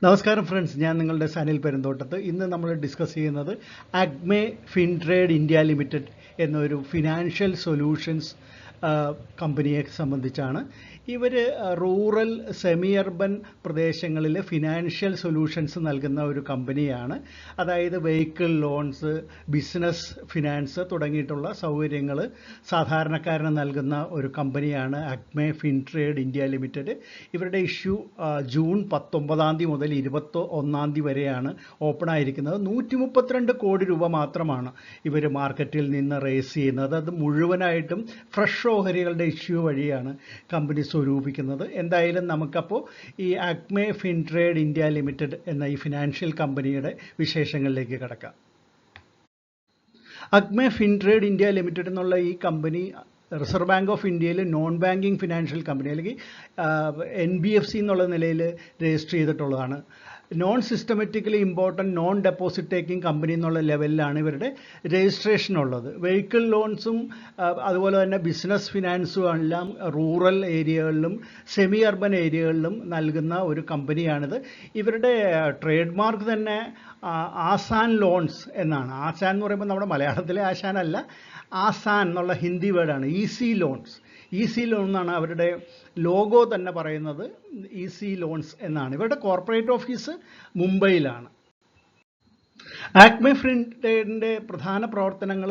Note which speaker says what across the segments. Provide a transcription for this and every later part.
Speaker 1: നമസ്കാരം ഫ്രണ്ട്സ്, ഞാൻ നിങ്ങളുടെ സനിൽ പെരുന്തോട്ടത്ത്. ഇന്ന് നമ്മൾ ഡിസ്കസ് ചെയ്യുന്നത് ആഗ്മേ ഫിൻട്രേഡ് ഇന്ത്യ ലിമിറ്റഡ് എന്നൊരു ഫിനാൻഷ്യൽ സൊല്യൂഷൻസ് കമ്പനിയെ സംബന്ധിച്ചാണ്. ഇവർ റൂറൽ സെമി അർബൻ പ്രദേശങ്ങളിൽ ഫിനാൻഷ്യൽ സൊല്യൂഷൻസ് നൽകുന്ന ഒരു കമ്പനിയാണ്. അതായത് വെഹിക്കിൾ ലോൺസ്, ബിസിനസ് ഫിനാൻസ് തുടങ്ങിയിട്ടുള്ള സൗകര്യങ്ങൾ സാധാരണക്കാരന് നൽകുന്ന ഒരു കമ്പനിയാണ് ആഗ്മേ ഫിൻട്രേഡ് ഇന്ത്യ ലിമിറ്റഡ്. ഇവരുടെ ഇഷ്യൂ ജൂൺ 19 മുതൽ 21 വരെയാണ് ഓപ്പൺ ആയിരിക്കുന്നത്. 132 കോടി രൂപ മാത്രമാണ് ഇവർ മാർക്കറ്റിൽ നിന്ന് റേസ് ചെയ്യുന്നത്. അത് മുഴുവനായിട്ടും ഫ്രഷ് ഓഹരികളുടെ ഇഷ്യൂ വഴിയാണ് കമ്പനി സ്വരൂപിക്കുന്നത്. എന്തായാലും നമുക്കപ്പോൾ ഈ ആഗ്മേ ഫിൻട്രേഡ് ഇന്ത്യ ലിമിറ്റഡ് എന്ന ഈ ഫിനാൻഷ്യൽ കമ്പനിയുടെ വിശേഷങ്ങളിലേക്ക് കടക്കാം. ആഗ്മേ ഫിൻട്രേഡ് ഇന്ത്യ ലിമിറ്റഡ് എന്നുള്ള ഈ കമ്പനി റിസർവ് ബാങ്ക് ഓഫ് ഇന്ത്യയിൽ നോൺ ബാങ്കിങ് ഫിനാൻഷ്യൽ കമ്പനി അല്ലെങ്കിൽ NBFC എന്നുള്ള നിലയിൽ രജിസ്റ്റർ ചെയ്തിട്ടുള്ളതാണ്. Non systematically important non deposit taking company എന്നുള്ള ലെവലിലാണ് ഇവരുടെ രജിസ്ട്രേഷൻ ഉള്ളത്. വെഹിക്കിൾ ലോൺസും അതുപോലെ തന്നെ ബിസിനസ് ഫിനാൻസും എല്ലാം റൂറൽ ഏരിയകളിലും സെമി അർബൻ ഏരിയകളിലും നൽകുന്ന ഒരു കമ്പനിയാണിത്. ഇവരുടെ ട്രേഡ് മാർക്ക് തന്നെ ആസാൻ ലോൺസ് എന്നാണ്. ആസാൻ എന്ന് പറയുമ്പോൾ നമ്മുടെ മലയാളത്തിലെ ആശാനല്ല, ആസാൻ എന്നുള്ള ഹിന്ദി വേർഡാണ്. ഈസി ലോൺസ് എന്നാണ് അവരുടെ ലോഗോ തന്നെ പറയുന്നത്. ഈസി ലോൺസ് എന്നാണ്. ഇവരുടെ കോർപ്പറേറ്റ് ഓഫീസ് മുംബൈയിലാണ്. ആഗ്മേ ഫിൻട്രേഡിൻ്റെ പ്രധാന പ്രവർത്തനങ്ങൾ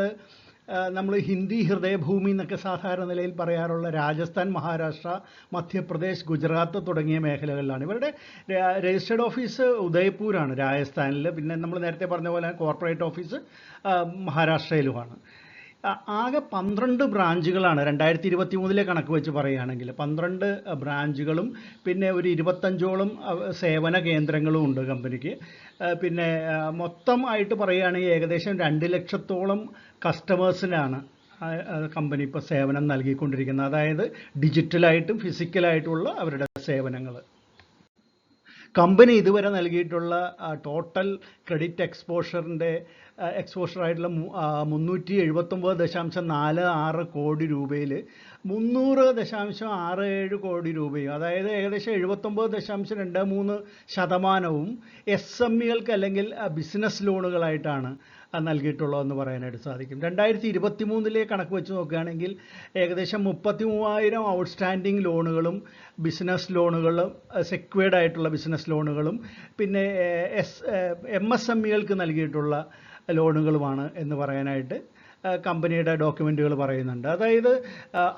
Speaker 1: നമ്മൾ ഹിന്ദി ഹൃദയഭൂമി എന്നൊക്കെ സാധാരണ നിലയിൽ പറയാറുള്ള രാജസ്ഥാൻ, മഹാരാഷ്ട്ര, മധ്യപ്രദേശ്, ഗുജറാത്ത് തുടങ്ങിയ മേഖലകളിലാണ്. ഇവരുടെ രജിസ്റ്റേർഡ് ഓഫീസ് ഉദയ്പൂരാണ് രാജസ്ഥാനിൽ. പിന്നെ നമ്മൾ നേരത്തെ പറഞ്ഞ പോലെ കോർപ്പറേറ്റ് ഓഫീസ് മഹാരാഷ്ട്രയിലുമാണ്. ആകെ 12 ബ്രാഞ്ചുകളാണ് 2023 കണക്ക് വെച്ച് പറയുകയാണെങ്കിൽ. 12 ബ്രാഞ്ചുകളും പിന്നെ ഒരു 25ഓളം സേവന കേന്ദ്രങ്ങളും ഉണ്ട് കമ്പനിക്ക്. പിന്നെ മൊത്തമായിട്ട് പറയുകയാണെങ്കിൽ ഏകദേശം 2 ലക്ഷത്തോളം കസ്റ്റമേഴ്സിനാണ് കമ്പനി ഇപ്പോൾ സേവനം നൽകിക്കൊണ്ടിരിക്കുന്നത്. അതായത് ഡിജിറ്റലായിട്ടും ഫിസിക്കലായിട്ടുള്ള അവരുടെ സേവനങ്ങൾ. കമ്പനി ഇതുവരെ നൽകിയിട്ടുള്ള ടോട്ടൽ ക്രെഡിറ്റ് എക്സ്പോഷറായിട്ടുള്ള 379.46 കോടി രൂപയിൽ 300.67 കോടി രൂപയും, അതായത് ഏകദേശം 79.23% SMEകൾക്ക് അല്ലെങ്കിൽ ബിസിനസ് ലോണുകളായിട്ടാണ് നൽകിയിട്ടുള്ളതെന്ന് പറയാനായിട്ട് സാധിക്കും. 2023 കണക്ക് വെച്ച് നോക്കുകയാണെങ്കിൽ ഏകദേശം 33,000 ഔട്ട്സ്റ്റാൻഡിങ് ലോണുകളും ബിസിനസ് ലോണുകളും സെക്വേർഡ് ആയിട്ടുള്ള ബിസിനസ് ലോണുകളും പിന്നെ MSMEകൾക്ക് നൽകിയിട്ടുള്ള ലോണുകളുമാണ് എന്ന് പറയാനായിട്ട് കമ്പനിയുടെ ഡോക്യുമെൻറ്റുകൾ പറയുന്നുണ്ട്. അതായത്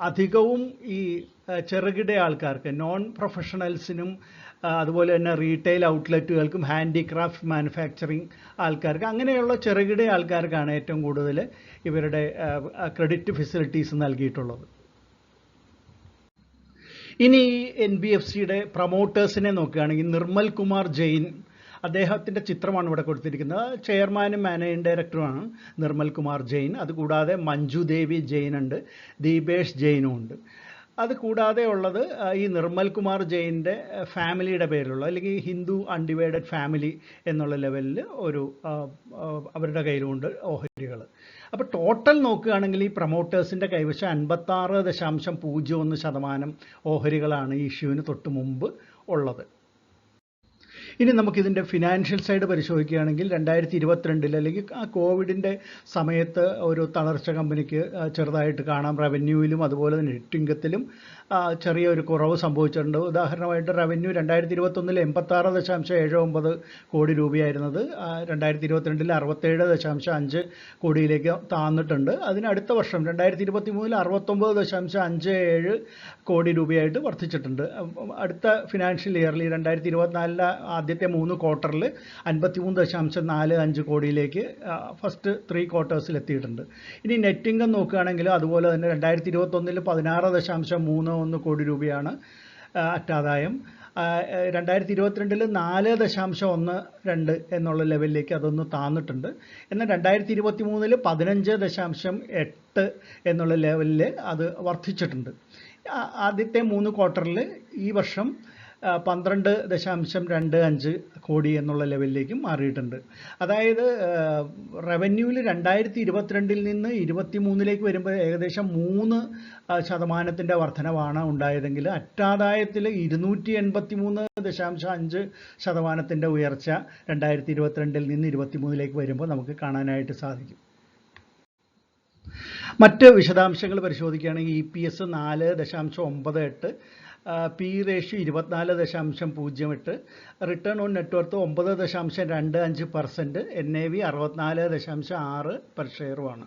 Speaker 1: അധികവും ഈ ചെറുകിട ആൾക്കാർക്ക്, നോൺ പ്രൊഫഷണൽസിനും അതുപോലെ തന്നെ റീറ്റെയിൽ ഔട്ട്ലെറ്റുകൾക്കും ഹാൻഡിക്രാഫ്റ്റ് മാനുഫാക്ചറിങ് ആൾക്കാർക്ക്, അങ്ങനെയുള്ള ചെറുകിട ആൾക്കാർക്കാണ് ഏറ്റവും കൂടുതൽ ഇവരുടെ ക്രെഡിറ്റ് ഫെസിലിറ്റീസ് നൽകിയിട്ടുള്ളത്. ഇനി NBFCയുടെ പ്രൊമോട്ടേഴ്സിനെ നോക്കുകയാണെങ്കിൽ നിർമ്മൽ കുമാർ ജെയിൻ, അദ്ദേഹത്തിൻ്റെ ചിത്രമാണ് ഇവിടെ കൊടുത്തിരിക്കുന്നത്. ചെയർമാനും മാനേജിംഗ് ഡയറക്ടറുമാണ് നിർമ്മൽ കുമാർ ജെയിൻ. അതുകൂടാതെ മഞ്ജു ദേവി ജെയിൻ ഉണ്ട്, ദീപേഷ് ജെയിനും ഉണ്ട്. അത് കൂടാതെ ഉള്ളത് ഈ നിർമ്മൽ കുമാർ ജെയിൻ്റെ ഫാമിലിയുടെ പേരിലുള്ള അല്ലെങ്കിൽ ഹിന്ദു അൺഡിവൈഡഡ് ഫാമിലി എന്നുള്ള ലെവലിൽ ഒരു അവരുടെ കയ്യിലുണ്ട് ഓഹരികൾ. അപ്പോൾ ടോട്ടൽ നോക്കുകയാണെങ്കിൽ ഈ പ്രൊമോട്ടേഴ്സിൻ്റെ കൈവശം 56.01% ഓഹരികളാണ് ഈ ഇഷ്യൂവിന് തൊട്ട് മുമ്പ് ഉള്ളത്. ഇനി നമുക്കിതിൻ്റെ ഫിനാൻഷ്യൽ സൈഡ് പരിശോധിക്കുകയാണെങ്കിൽ 2022 അല്ലെങ്കിൽ ആ കോവിഡിൻ്റെ സമയത്ത് ഒരു തളർച്ച കമ്പനിക്ക് ചെറുതായിട്ട് കാണാം. റവന്യൂവിലും അതുപോലെ തന്നെ നെറ്റ് ഇൻകത്തിലും ചെറിയൊരു കുറവ് സംഭവിച്ചിട്ടുണ്ട്. ഉദാഹരണമായിട്ട് റവന്യൂ 2021 86.79 കോടി രൂപയായിരുന്നത് 2022 67.5 കോടിയിലേക്ക് താന്നിട്ടുണ്ട്. അതിനടുത്ത വർഷം 2023 69.57 കോടി രൂപയായിട്ട് വർദ്ധിച്ചിട്ടുണ്ട്. അടുത്ത ഫിനാൻഷ്യൽ ഇയറിൽ 2024 ആദ്യത്തെ 3 ക്വാർട്ടറിൽ 53.45 കോടിയിലേക്ക് ഫസ്റ്റ് 3 ക്വാർട്ടേഴ്സിൽ എത്തിയിട്ടുണ്ട്. ഇനി നെറ്റ് ഇൻകം നോക്കുകയാണെങ്കിൽ അതുപോലെ തന്നെ 2021 16.31 കോടി രൂപയാണ് അറ്റാദായം. 2022 4.12 എന്നുള്ള ലെവലിലേക്ക് അതൊന്ന് താന്നിട്ടുണ്ട്. എന്നാൽ 2023 15.8 എന്നുള്ള ലെവലിൽ അത് വർദ്ധിച്ചിട്ടുണ്ട്. ആദ്യത്തെ 3 ക്വാർട്ടറിൽ ഈ വർഷം 12.25 കോടി എന്നുള്ള ലെവലിലേക്ക് മാറിയിട്ടുണ്ട്. അതായത് റവന്യൂവിൽ 2022 നിന്ന് 2023 വരുമ്പോൾ ഏകദേശം 3% വർധനവാണ് ഉണ്ടായതെങ്കിൽ അറ്റാദായത്തിൽ 283 0.5% ഉയർച്ച 2022 നിന്ന് 2023 വരുമ്പോൾ നമുക്ക് കാണാനായിട്ട് സാധിക്കും. മറ്റ് വിശദാംശങ്ങൾ പരിശോധിക്കുകയാണെങ്കിൽ EPS 4.98, P ratio 24.08, return on net worth 9.25%, NAV 64.6 per ഷെയറുമാണ്.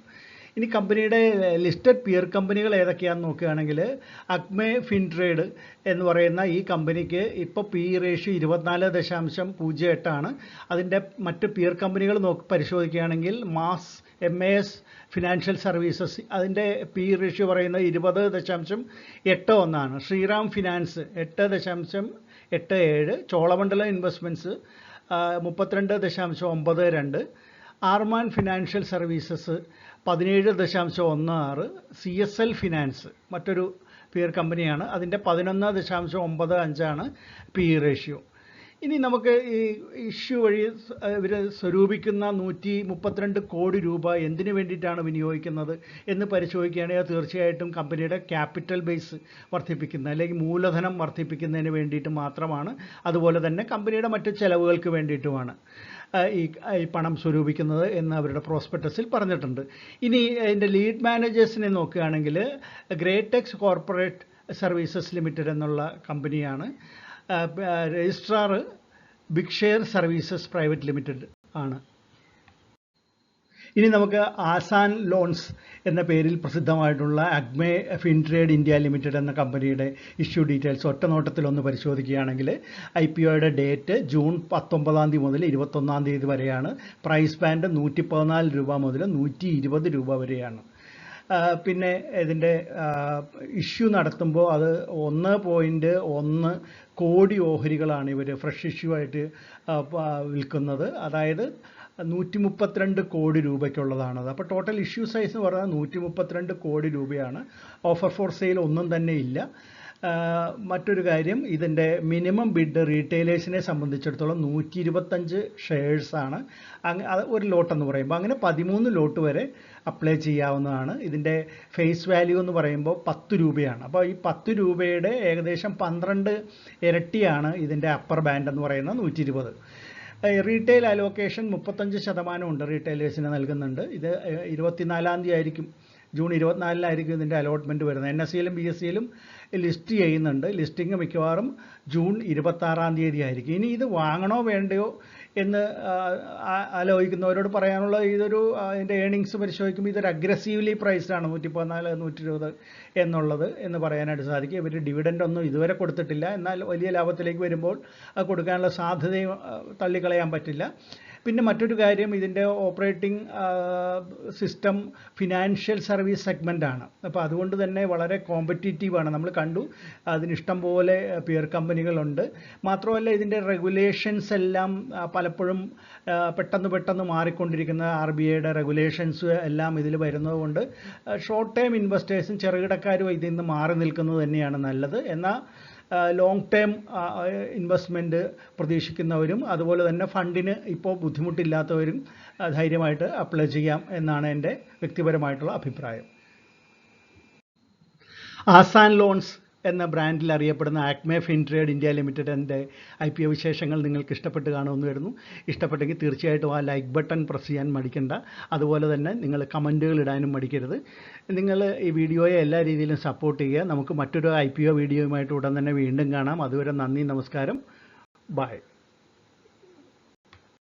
Speaker 1: ഇനി കമ്പനിയുടെ ലിസ്റ്റഡ് പിയർ കമ്പനികൾ ഏതൊക്കെയാണെന്ന് നോക്കുകയാണെങ്കിൽ അക്മെ ഫിൻട്രേഡ് എന്ന് പറയുന്ന ഈ കമ്പനിക്ക് ഇപ്പോൾ പി റേഷ്യോ 24.08 ആണ്. അതിൻ്റെ മറ്റ് പിയർ കമ്പനികൾ പരിശോധിക്കുകയാണെങ്കിൽ MAS ഫിനാൻഷ്യൽ സർവീസസ്, അതിൻ്റെ പി റേഷ്യോ പറയുന്നത് 20.81 ആണ്. Shriram Finance 8.87, Cholamandalam Investments 32.92, Arman Financial Services 17.16, CSL Finance മറ്റൊരു പിയർ കമ്പനിയാണ്, അതിൻ്റെ 11.95 ആണ് പി റേഷ്യോ. ഇനി നമുക്ക് ഈ ഇഷ്യൂ വഴി ഇവർ സ്വരൂപിക്കുന്ന 132 കോടി രൂപ എന്തിനു വേണ്ടിയിട്ടാണ് വിനിയോഗിക്കുന്നത് എന്ന് പരിശോധിക്കുകയാണെങ്കിൽ തീർച്ചയായിട്ടും കമ്പനിയുടെ ക്യാപിറ്റൽ ബേസ് വർദ്ധിപ്പിക്കുന്ന അല്ലെങ്കിൽ മൂലധനം വർദ്ധിപ്പിക്കുന്നതിന് വേണ്ടിയിട്ട് മാത്രമാണ്. അതുപോലെ തന്നെ കമ്പനിയുടെ മറ്റ് ചെലവുകൾക്ക് വേണ്ടിയിട്ടുമാണ് ഈ പണം സ്വരൂപിക്കുന്നത് എന്ന് അവരുടെ പ്രോസ്പെക്ടസിൽ പറഞ്ഞിട്ടുണ്ട്. ഇനി അതിൻ്റെ ലീഡ് മാനേജേഴ്സിനെ നോക്കുകയാണെങ്കിൽ ഗ്രേറ്റെക്സ് കോർപ്പറേറ്റ് സർവീസസ് ലിമിറ്റഡ് എന്നുള്ള കമ്പനിയാണ്. Registrar big share services private limited ആണ്. ഇനി നമുക്ക് ആസാൻ ലോൺസ് എന്ന പേരിൽ പ്രസിദ്ധമായിട്ടുള്ള അക്മെ ഫിൻട്രേഡ് ഇന്ത്യ ലിമിറ്റഡ് എന്ന കമ്പനിയുടെ ഇഷ്യൂ ഡീറ്റെയിൽസ് ഒറ്റ നോട്ടത്തിലൊന്ന് പരിശോധിക്കുകയാണെങ്കിൽ IPOയുടെ ഡേറ്റ് ജൂൺ 19 മുതൽ 21 വരെയാണ്. പ്രൈസ് ബാൻഡ് 114 രൂപ മുതൽ 120 രൂപ വരെയാണ്. പിന്നെ ഇതിൻ്റെ ഇഷ്യൂ നടത്തുമ്പോൾ അത് 1.1 കോടി ഓഹരികളാണ് ഇവർ ഫ്രഷ് ഇഷ്യൂ ആയിട്ട് വിൽക്കുന്നത്. അതായത് 132 കോടി രൂപയ്ക്കുള്ളതാണത്. അപ്പോൾ ടോട്ടൽ ഇഷ്യൂ സൈസ് എന്ന് പറഞ്ഞാൽ 132 കോടി രൂപയാണ്. ഓഫർ ഫോർ സെയിൽ ഒന്നും തന്നെ ഇല്ല. മറ്റൊരു കാര്യം, ഇതിൻ്റെ മിനിമം ബിഡ് റീറ്റെയിലേഴ്സിനെ സംബന്ധിച്ചിടത്തോളം 125 ഷെയർസാണ് ഒരു ലോട്ടെന്ന് പറയുമ്പോൾ. അങ്ങനെ 13 ലോട്ട് വരെ അപ്ലൈ ചെയ്യാവുന്നതാണ്. ഇതിൻ്റെ ഫേസ് വാല്യൂ എന്ന് പറയുമ്പോൾ 10 രൂപയാണ്. അപ്പോൾ ഈ 10 രൂപയുടെ ഏകദേശം 12 ഇരട്ടിയാണ് ഇതിൻ്റെ അപ്പർ ബാൻഡ് എന്ന് പറയുന്നത് 120. റീറ്റെയിൽ അലോക്കേഷൻ 35% ഉണ്ട്, റീറ്റെയിലേഴ്സിന് നൽകുന്നുണ്ട്. ഇത് 24 ആയിരിക്കും, ജൂൺ 24 ഇതിൻ്റെ അലോട്ട്മെൻറ്റ് വരുന്നത്. NSEയിലും BSEയിലും ലിസ്റ്റ് ചെയ്യുന്നുണ്ട്. ലിസ്റ്റിംഗ് മിക്കവാറും ജൂൺ 26 ആയിരിക്കും. ഇനി ഇത് വാങ്ങണോ വേണ്ടയോ എന്ന് ആലോചിക്കുന്നവരോട് പറയാനുള്ള ഇതൊരു അതിൻ്റെ ഏണിങ്സ് പരിശോധിക്കുമ്പോൾ ഇതൊരു അഗ്രസീവ്ലി പ്രൈസ്ഡാണ് 114, 120 എന്നുള്ളത് എന്ന് പറയാനായിട്ട് സാധിക്കും. ഇവർ ഡിവിഡൻ്റ് ഒന്നും ഇതുവരെ കൊടുത്തിട്ടില്ല. എന്നാൽ വലിയ ലാഭത്തിലേക്ക് വരുമ്പോൾ കൊടുക്കാനുള്ള സാധ്യതയും തള്ളിക്കളയാൻ പറ്റില്ല. പിന്നെ മറ്റൊരു കാര്യം, ഇതിൻ്റെ ഓപ്പറേറ്റിംഗ് സിസ്റ്റം ഫിനാൻഷ്യൽ സർവീസ് സെഗ്മെൻ്റാണ്. അപ്പോൾ അതുകൊണ്ട് തന്നെ വളരെ കോമ്പറ്റീറ്റീവാണ്. നമ്മൾ കണ്ടു അതിനിഷ്ടം പോലെ പിയർ കമ്പനികളുണ്ട്. മാത്രമല്ല ഇതിൻ്റെ റെഗുലേഷൻസ് എല്ലാം പലപ്പോഴും പെട്ടെന്ന് മാറിക്കൊണ്ടിരിക്കുന്ന RBIയുടെ റെഗുലേഷൻസ് എല്ലാം ഇതിൽ വരുന്നതുകൊണ്ട് ഷോർട്ട് ടൈം ഇൻവെസ്റ്റേഴ്സും ചെറുകിടക്കാരും ഇതിൽ നിന്ന് മാറി നിൽക്കുന്നത് തന്നെയാണ് നല്ലത്. എന്നാൽ ലോങ് ടേം ഇൻവെസ്റ്റ്മെൻറ്റ് പ്രതീക്ഷിക്കുന്നവരും അതുപോലെ തന്നെ ഫണ്ടിന് ഇപ്പോൾ ബുദ്ധിമുട്ടില്ലാത്തവരും ധൈര്യമായിട്ട് അപ്ലൈ ചെയ്യാം എന്നാണ് എൻ്റെ വ്യക്തിപരമായിട്ടുള്ള അഭിപ്രായം. ആസാൻ ലോൺസ് എന്ന ബ്രാൻഡിൽ അറിയപ്പെടുന്ന അക്മെ ഫിൻട്രേഡ് ഇന്ത്യ ലിമിറ്റഡിൻ്റെ IPO വിശേഷങ്ങൾ നിങ്ങൾക്ക് ഇഷ്ടപ്പെട്ട് കാണുമെന്ന് വരുന്നു. ഇഷ്ടപ്പെട്ടെങ്കിൽ തീർച്ചയായിട്ടും ആ ലൈക്ക് ബട്ടൺ പ്രസ് ചെയ്യാൻ മടിക്കണ്ട. അതുപോലെ തന്നെ നിങ്ങൾ കമൻറ്റുകൾ ഇടാനും മടിക്കരുത്. നിങ്ങൾ ഈ വീഡിയോയെ എല്ലാ രീതിയിലും സപ്പോർട്ട് ചെയ്യുക. നമുക്ക് മറ്റൊരു IPO വീഡിയോയുമായിട്ട് ഉടൻ തന്നെ വീണ്ടും കാണാം. അതുവരെ നന്ദി, നമസ്കാരം, ബൈ.